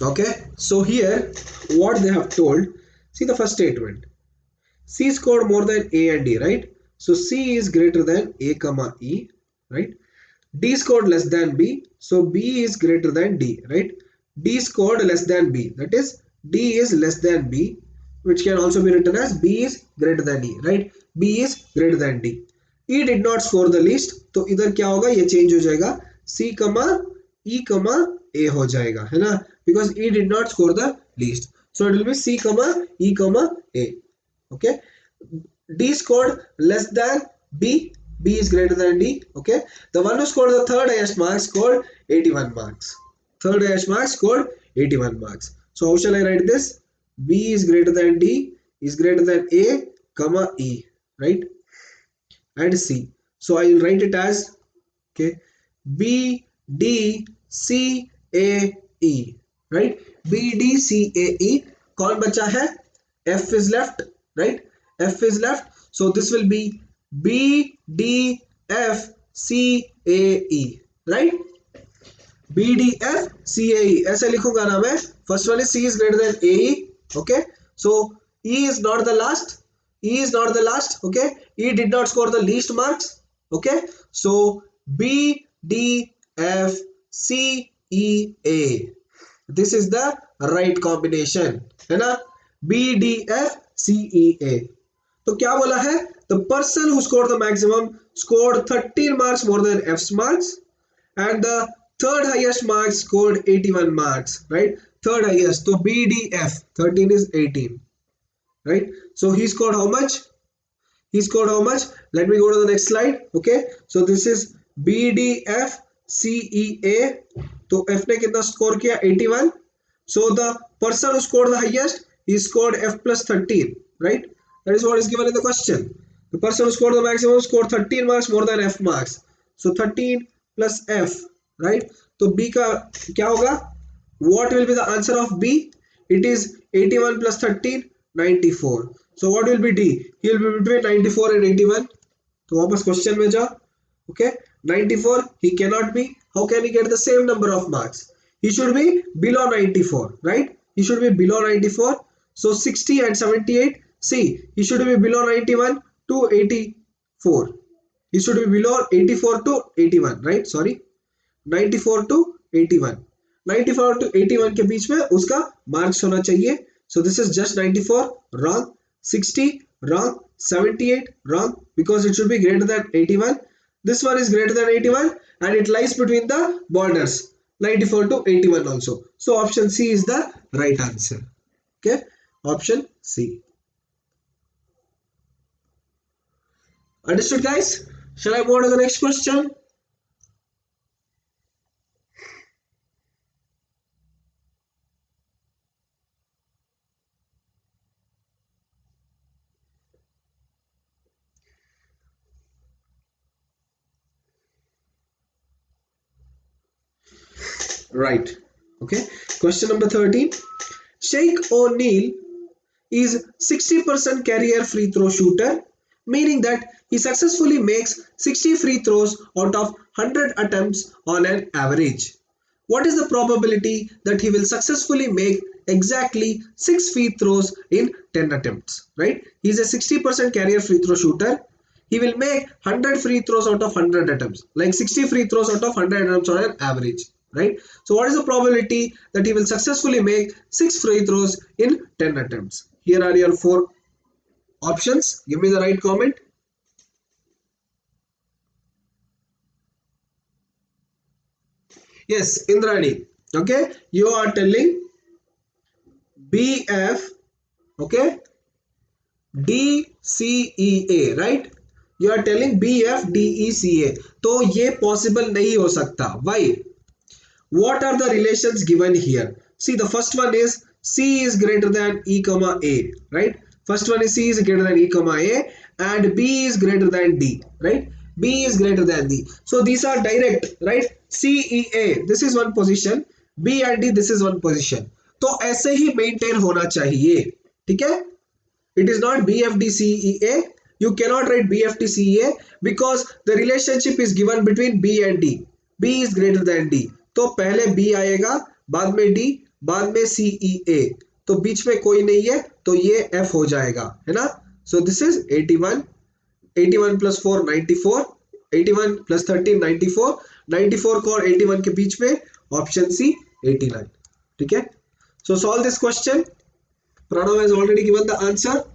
Okay, so here what they have told, see the first statement. C scored more than A and D, right? So C is greater than A comma E, right? D scored less than B, so B is greater than D, right? D scored less than B, that is D is less than B, which can also be written as B is greater than E, right? B is greater than D. E did not score the least, तो इधर क्या होगा, ये change हो जाएगा, C comma E comma A हो जाएगा, है ना? Because E did not score the least, so it will be C comma E comma A. Okay, D scored less than B. B is greater than D. Okay, the one who scored the third highest marks scored 81 marks. Third highest marks scored 81 marks. So how shall I write this? B is greater than D is greater than A comma E, right? And C. So I will write it as, okay, B D C A E, right? B D C A E. कौन बचा है? F is left, right? F is left. So this will be B D F C A E, right? B D F C A E. ऐसे लिखूंगा ना मैं. First one is C is greater than A E. Okay. So E is not the last. E is not the last. Okay. E did not score the least marks. Okay. So B D F C E A. This is the right combination, है ना? B D F C E A. तो क्या बोला है? The person who scored the maximum scored 13 marks more than F's marks, and the third highest marks scored 81 marks, right? Third highest, so BDF 13 is 18, right? So he scored how much? He scored how much? Let me go to the next slide. Okay, so this is BDFCEA. तो F ने कितना score किया? 81. So the person who scored the highest, he scored F plus 13, right? That is what is given in the question. The person who scored the maximum scored 13 marks more than F marks. So 13 plus F, right? तो B का क्या होगा? What will be the answer of B? It is 81 plus 13, 94. So what will be D? He will be between 94 and 81. तो वापस question में जा. Okay, 94 he cannot be. How can he get the same number of marks? He should be below 94, right? He should be below 94. So 60 and 78. See, he should be below 91 to 84. He should be below 84 to 81, right? Sorry, 94 to 81. 94 to 81 के बीच में उसका marks होना चाहिए. So this is just 94, wrong. 60, wrong. 78, wrong, because it should be greater than 81. This one is greater than 81 and it lies between the borders 94 to 81 also. So option C is the right answer. Okay, option C. Understood, guys? Shall I move on to the next question? Right. Okay. Question number 13. Sheikh O'Neal is 60% career free throw shooter, meaning that he successfully makes 60 free throws out of 100 attempts on an average. What is the probability that he will successfully make exactly 6 free throws in 10 attempts? Right? He is a 60% career free throw shooter. He will make 100 free throws out of 100 attempts, like 60 free throws out of 100 attempts on an average. Right? So what is the probability that he will successfully make 6 free throws in 10 attempts? Here are your 4 options. Give me the right comment. Yes, Indrani. Okay, you are telling BF, okay, DCEA, right? You are telling BFDECA. तो ये possible नहीं हो सकता. Why? What are the relations given here? See, the first one is C is greater than E comma A, right? First one is C is greater than E comma A and B is greater than D, right? B is greater than D. So these are direct, right? C, E, A, this is one position. B and D, this is one position. तो ऐसे ही maintain होना चाहिए, ठीक है? It is not BFDCEA. You cannot write BFDCEA because the relationship is given between B and D. B is greater than D. तो पहले B आएगा, बाद में D, बाद में CEA. तो बीच में कोई नहीं है, तो ये F हो जाएगा, है ना? So this is 81. 81 plus 4 94. 81 plus 13 94. 94 को और 81 के बीच में ऑप्शन C 89. ठीक है? So solve this question. Pranav has already given the answer.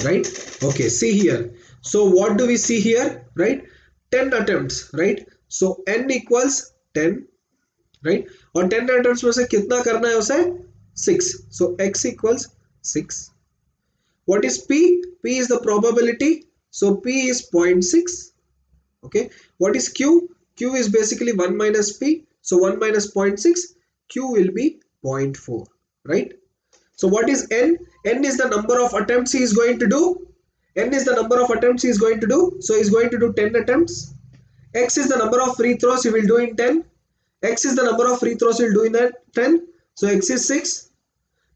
Right? Okay, see here. So what do we see here? Right? 10 attempts, right? So n equals 10, right? और 10 attempts में से कितना करना है उसे? 6. So x equals 6. What is P? P is the probability. So P is 0.6. Okay. What is Q? Q is basically 1 minus P. So 1 minus 0.6. Q will be 0.4. Right? So what is N? N is the number of attempts he is going to do. N is the number of attempts he is going to do. So he is going to do 10 attempts. X is the number of free throws he will do in 10. X is the number of free throws he will do in that 10. So X is 6.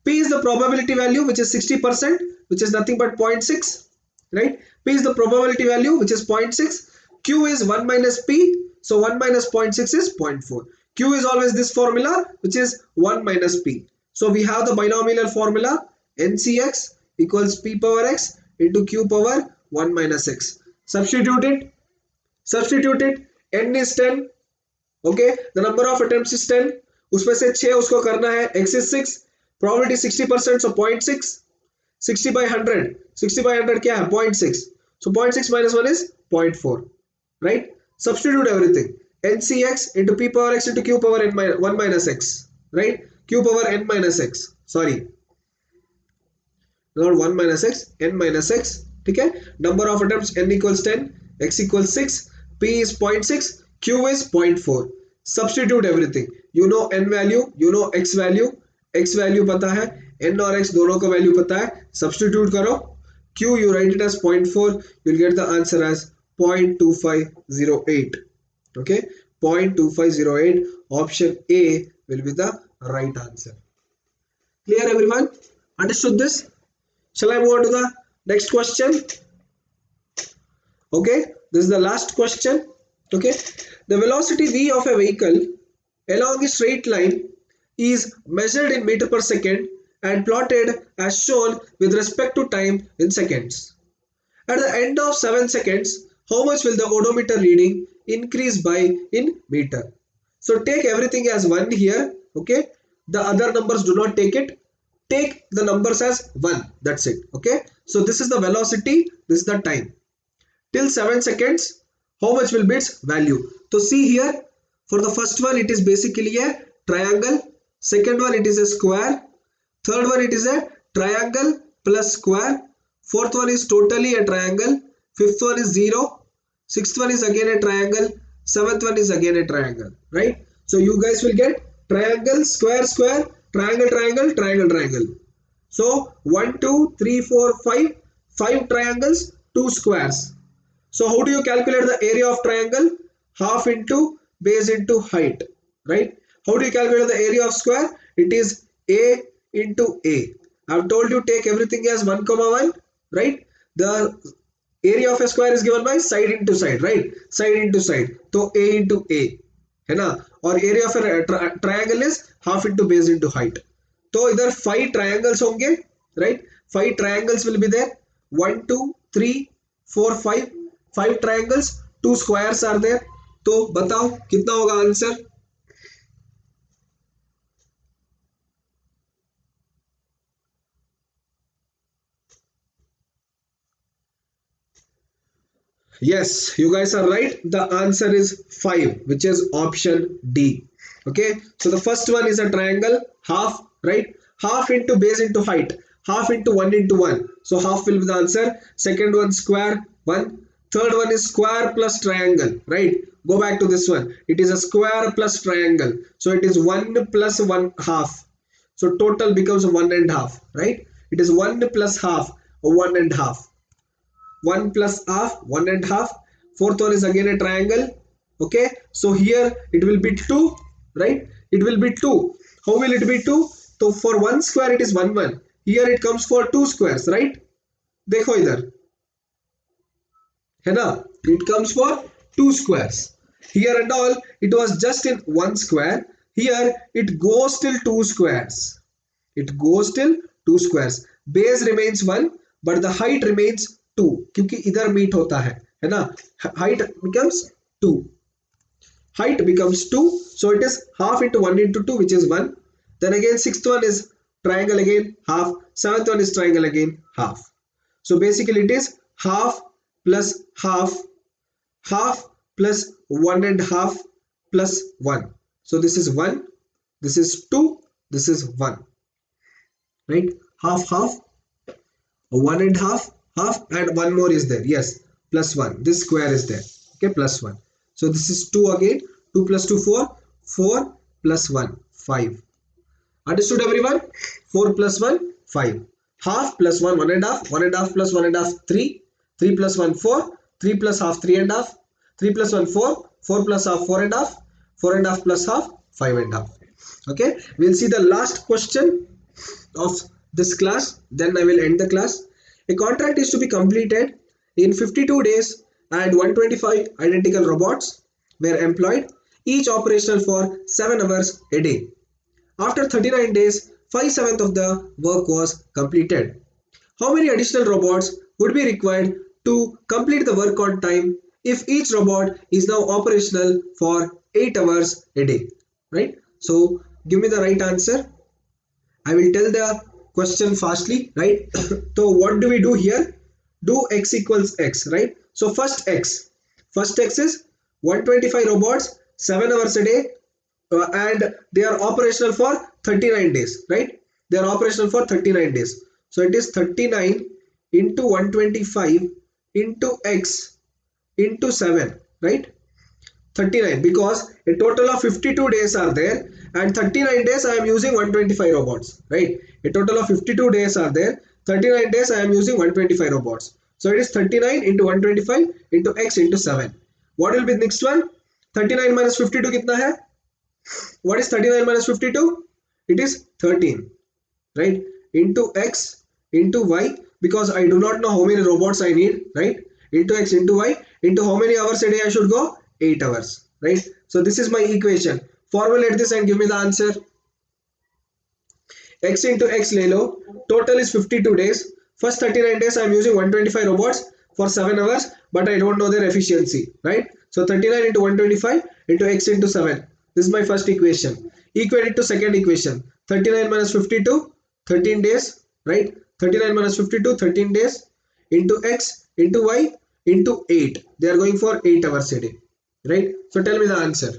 P is the probability value, which is 60%, which is nothing but 0.6. Right? P is the probability value, which is 0.6. Q is 1 minus P. So 1 minus 0.6 is 0.4. Q is always this formula, which is 1 minus P. So we have the binomial formula ncx equals p power x into q power 1 minus x. Substitute it. N is 10. Okay, the number of attempts is 10. उसमें से 6 उसको करना है. X is 6. Probability 60%, so 0.6. 60 by 100. 60 by 100 क्या है? 0.6. So 0.6 minus 1 is 0.4. Right? Substitute everything. ncx into p power x into q power n 1 minus x. Right? Q power n minus x. Sorry. Not 1 minus x. N minus x. ठीक है? Number of attempts n equals 10. X equals 6. P is 0.6. Q is 0.4. Substitute everything. You know n value, you know x value. X value पता है, n और x दोनों का value पता है. Substitute करो. Q you write it as 0.4. You'll get the answer as 0.2508. Okay, 0.2508. Option A will be the right answer. Clear everyone? Understood this? Shall I move on to the next question? Okay, this is the last question. Okay, the velocity v of a vehicle along a straight line is measured in meter per second and plotted as shown with respect to time in seconds. At the end of 7 seconds, how much will the odometer reading increase by in meter? So take everything as 1 here. Okay, the other numbers do not take it. Take the numbers as 1. That's it. Okay, so this is the velocity, this is the time. Till 7 seconds, how much will be its value? So see here, for the first one it is basically a triangle, second one it is a square, third one it is a triangle plus square, fourth one is totally a triangle, fifth one is 0, sixth one is again a triangle, seventh one is again a triangle, right? So you guys will get triangle, square, square, triangle, triangle, triangle, triangle. So 1, 2, 3, 4, 5 triangles, 2 squares. So how do you calculate the area of triangle? Half into base into height, right? How do you calculate the area of square? It is A into A. I have told you take everything as 1, 1, right? The area of a square is given by side into side, right? Side into side. So A into A, है ना? और area of a triangle is half into base into height. तो इधर 5 triangles होंगे, right? 5 triangles will be there. 1, 2, 3, 4, 5 triangles, 2 squares are there. तो बताओ कितना होगा answer? Yes, you guys are right. The answer is 5, which is option D. Okay, so the first one is a triangle, half, right? Half into base into height, half into 1 into 1. So half will be the answer. Second one square, 1. Third one is square plus triangle, right? Go back to this one. It is a square plus triangle. So it is 1 plus 1 half. So total becomes 1 and half, right? It is 1 plus half, 1 and half. 1 plus half, 1 and half. Fourth one is again a triangle. Okay, so here it will be 2, right? It will be 2. How will it be 2? So for 1 square it is 1, 1. Here it comes for 2 squares, right? देखो इधर है ना, it comes for 2 squares. Here and all it was just in 1 square. Here it goes till 2 squares. It goes till 2 squares. Base remains 1 but the height remains 2 क्योंकि इधर meet होता है ना. Height becomes 2. Height becomes 2. So it is half into 1 into 2, which is 1. Then again sixth one is triangle again, half. Seventh one is triangle again, half. So basically it is half plus half, half plus 1 and half plus 1. So this is 1, this is 2, this is 1, right? Half, half, 1 and half, half, and 1 more is there. Yes, plus 1. This square is there. Okay, plus 1. So this is 2 again. 2 plus 2, 4. 4 plus 1, 5. Understood everyone? 4 plus 1, 5. Half plus 1, 1 and half. 1 and half plus 1 and half, 3. 3 plus 1, 4. 3 plus half, 3 and half. 3 plus 1, 4. 4 plus half, 4 and half. 4 and half plus half, 5 and half. Okay, we'll see the last question of this class. Then I will end the class. A contract is to be completed in 52 days and 125 identical robots were employed, each operational for 7 hours a day. After 39 days, 5/7 of the work was completed. How many additional robots would be required to complete the work on time if each robot is now operational for 8 hours a day, right? So give me the right answer. I will tell the question fastly, right? So what do we do here? Do x equals x, right? So first x is 125 robots, 7 hours a day, and they are operational for 39 days, right? They are operational for 39 days. So it is 39 into 125 into x into 7, right? 39, because a total of 52 days are there, and 39 days I am using 125 robots, right? A total of 52 days are there, 39 days I am using 125 robots. So it is 39 into 125 into x into 7. What will be the next one? 39 minus 52 kitna hai? What is 39 minus 52? It is 13, right? Into x into y, because I do not know how many robots I need, right? Into x into y into how many hours a day I should go? 8 hours, right? So this is my equation. Formulate this and give me the answer. X into x le lo. Total is 52 days. First 39 days I am using 125 robots for 7 hours, but I don't know their efficiency, right? So 39 into 125 into x into 7. This is my first equation. Equate it to second equation. 39 minus 52, 13 days, right? 39 minus 52, 13 days into x into y into 8. They are going for 8 hours a day, right? So tell me the answer.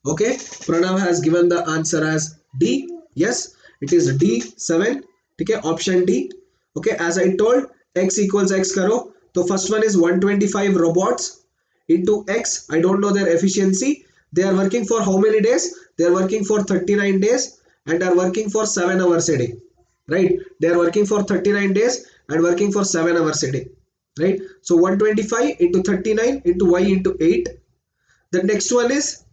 Okay, Pranav has given the answer as D. Yes, it is D7. Okay, option D. Okay, as I told, x equals x karo. So first one is 125 robots into x. I don't know their efficiency. They are working for how many days? They are working for 39 days and are working for 7 hours a day. Right? They are working for 39 days and working for 7 hours a day. Right? So 125 into 39 into y into 8. The next one is,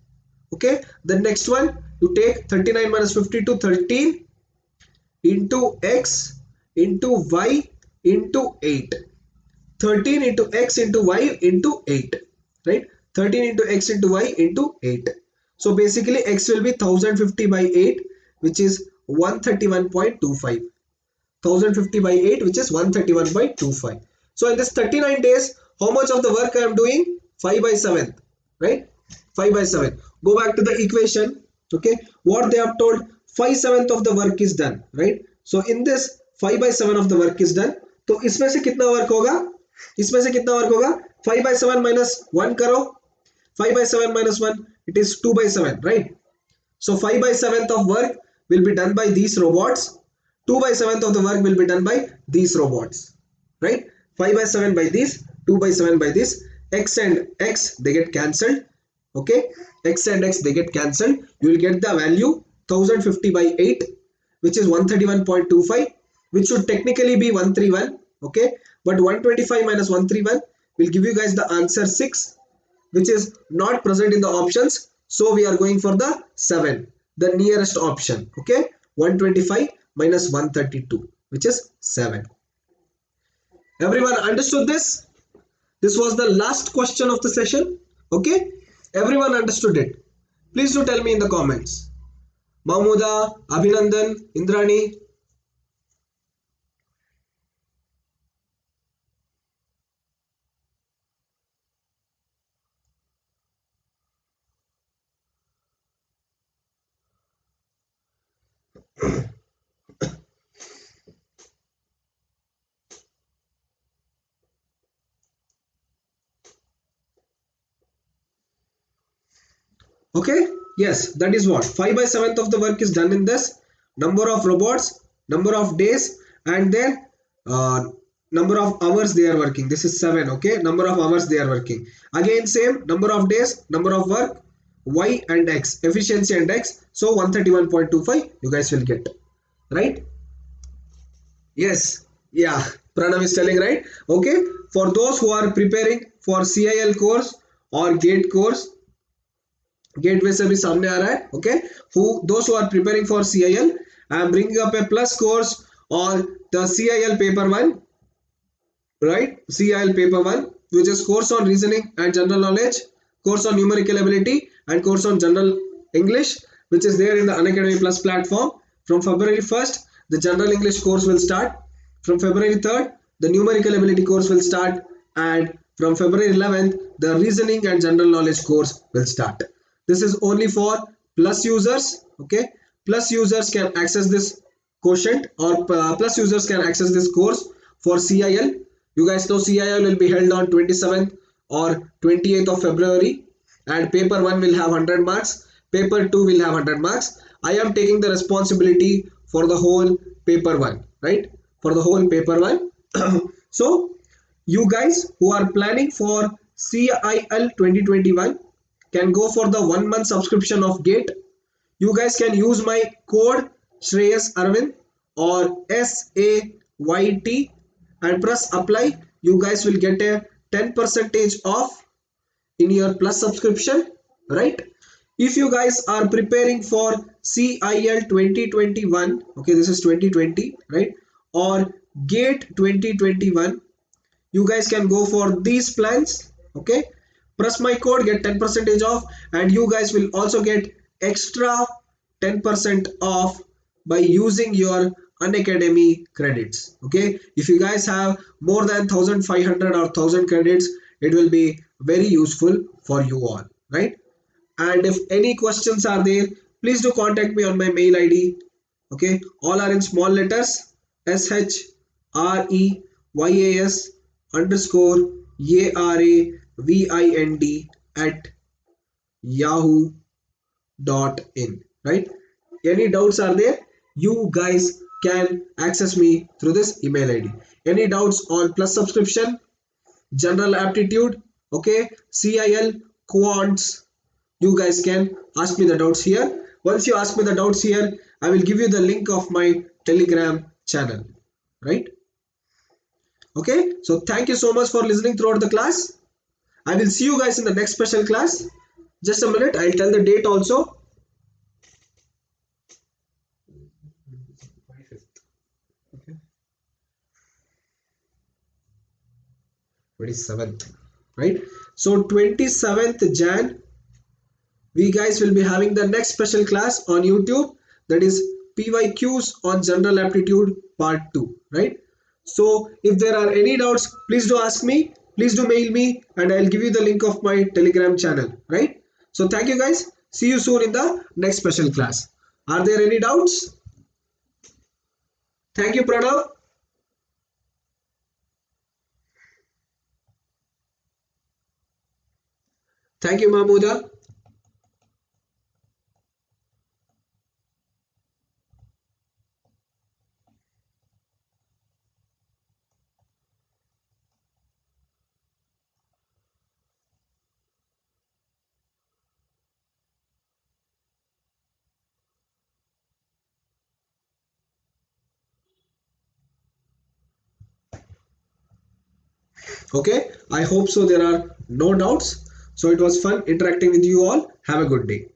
okay, the next one, you take 39 minus 52, 13 into x into y into 8. 13 into x into y into 8, right? 13 into x into y into 8. So basically x will be 1050 by 8, which is 131.25. 1050 by 8, which is 131.25. So in this 39 days, how much of the work I am doing? 5 by 7, right? 5 by 7. Go back to the equation. Okay, what they have told, 5/7 of the work is done, right? So in this 5 by 7 of the work is done. तो इसमें से कितना work होगा? इसमें से कितना work होगा? 5 by 7 minus 1 करो. 5 by 7 minus 1, it is 2 by 7, right? So 5 by 7th of work will be done by these robots. 2 by 7th of the work will be done by these robots, right? 5 by 7 by this, 2 by 7 by this. X and x, they get cancelled. Okay, x and x, they get cancelled. You will get the value 1050 by 8, which is 131.25, which should technically be 131. Okay, but 125 minus 131 will give you guys the answer 6, which is not present in the options. So we are going for the 7, the nearest option. Okay, 125 minus 132, which is 7. Everyone understood this? This was the last question of the session. Okay, everyone understood it? Please do tell me in the comments. Mahmuda, Abhinandan, Indrani. Okay, yes, that is what 5 by 7th of the work is done in this. Number of robots, number of days, and then number of hours they are working. This is 7. Okay, number of hours they are working. Again same, number of days, number of work, y and x, efficiency and x. So 131.25 you guys will get, right? Yes, yeah, Pranav is telling, right? Okay, for those who are preparing for CIL course or GATE course, gateway से भी सामने आ रहा है. Okay, who those who are preparing for CIL, I am bringing up a plus course on the CIL paper 1, right? CIL paper 1. which is course on reasoning and general knowledge, course on numerical ability, and course on general English, which is there in the Unacademy Plus platform. From February 1st, the general English course will start. From February 3rd, the numerical ability course will start, and from February 11th, the reasoning and general knowledge course will start. This is only for Plus users. Okay, Plus users can access this quotient, or Plus users can access this course. For CIL, you guys know CIL will be held on 27th or 28th of February, and paper 1 will have 100 marks, paper 2 will have 100 marks. I am taking the responsibility for the whole paper 1, right? For the whole paper 1. So you guys who are planning for CIL 2021 can go for the 1 month subscription of GATE. You guys can use my code Shreyas Arvind or SAYT and press apply. You guys will get a 10% off in your Plus subscription, right? If you guys are preparing for CIL 2021, okay, this is 2020, right, or GATE 2021, you guys can go for these plans. Okay, press my code, get 10% off, and you guys will also get extra 10% off by using your Unacademy credits. Okay, if you guys have more than 1500 or 1000 credits, it will be very useful for you all, right? And if any questions are there, please do contact me on my mail ID. Okay, all are in small letters: SHREYASVIND@yahoo.in, right? Any doubts are there, you guys can access me through this email ID. Any doubts on Plus subscription, general aptitude, okay, CIL, quants, you guys can ask me the doubts here. Once you ask me the doubts here, I will give you the link of my Telegram channel, right? Okay, so thank you so much for listening throughout the class. I will see you guys in the next special class. Just a minute, I'll tell the date also. Okay, 27th, right? So 27th Jan, we guys will be having the next special class on YouTube, that is PYQs on General Aptitude Part 2, right? So if there are any doubts, please do ask me, please do mail me, and I'll give you the link of my Telegram channel, right? So thank you guys. See you soon in the next special class. Are there any doubts? Thank you, Pranav. Thank you, Mahmouda. Okay, I hope so there are no doubts. So it was fun interacting with you all. Have a good day.